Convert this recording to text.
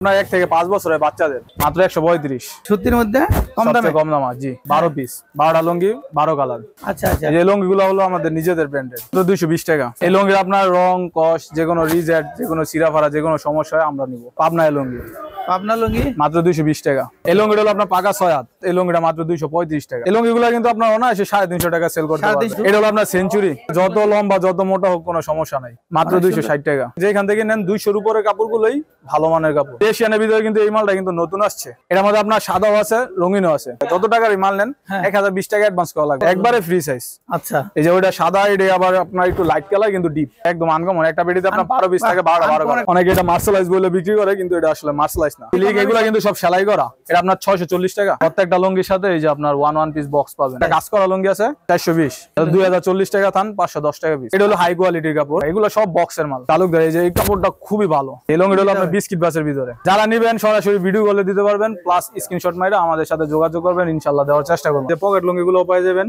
আপনার 1 থেকে 5 বছরের বাচ্চাদের মাত্র 135। সুতির মধ্যে কম দামে, কম দাম, জি 12 পিস, 12টা লুঙ্গি, 12 কালার। আচ্ছা আচ্ছা। এই লুঙ্গিগুলো হলো আমাদের নিজেদের ব্র্যান্ডের, তো 220 টাকা। এই লুঙ্গির আপনার রং কস, যে কোনো রিজেক্ট, যে কোনো চিরাফারা, যে কোনো সমস্যা হয় আমরা নিব। পাবনা এই লুঙ্গি, পাবনা লুঙ্গি মাত্র 220 টাকা। এই লুঙ্গিটা হলো আপনার পাকা 6 হাত, এই লুঙ্গিটা মাত্র 235 টাকা। এই লুঙ্গিগুলো কিন্তু আপনার অনায়াসে 350 টাকা সেল করতে পারবেন। এটা হলো আপনার সেঞ্চুরি, যত লম্বা যত মোটা হোক কোনো সমস্যা নাই, মাত্র 260 টাকা। যেখান থেকে নেন 200-র উপরে কাপড়গুলোই ভালো মানের কাপড়। এশিয়ানের ভিতরে কিন্তু এই মালটা কিন্তু নতুন আসছে। এটার মধ্যে আপনার সাদাও আছে, রঙিনও আছে। যত টাকার মাল নেন 1020 টাকা অ্যাডভান্স করা লাগবে, একবারে ফ্রি সাইজ। আচ্ছা, এই যে ওইটা সাদা, এটা আবার আপনার একটু লাইট কালার কিন্তু ডিপ, একদম আনকমন। একটা পেটিতে আপনার 12 পিস থাকে, 12 করে। অনেকে এটা মার্শালাইজ বলে বিক্রি করে, কিন্তু এটা আসলে মার্শালাইজ না। এগুলো কিন্তু সব সেলাই করা। এটা আপনার 640 টাকা। প্রত্যেকটা লুঙ্গির সাথে এই যে আপনার ওয়ান পিস বক্স পাবেন। এটা কাজ করা লুঙ্গি আছে 420, 2040 টাকা থান, 510 টাকা পিস। এটা হলো হাই কোয়ালিটির কাপড়, এগুলো সব বক্সের মাল। তালুকদার এই যে এই কাপড়টা খুবই ভালো। এই লুঙ্গিটা হলো আপনার বিস্কিট বাসের ভিতরে। যারা নিবেন সরাসরি ভিডিও কলে দিতে পারবেন, প্লাস স্ক্রিনশট মাইরা আমাদের সাথে যোগাযোগ করবেন, ইনশাআল্লাহ দেওয়ার চেষ্টা করব। পকেট লুঙ্গিগুলো পেয়ে যাবেন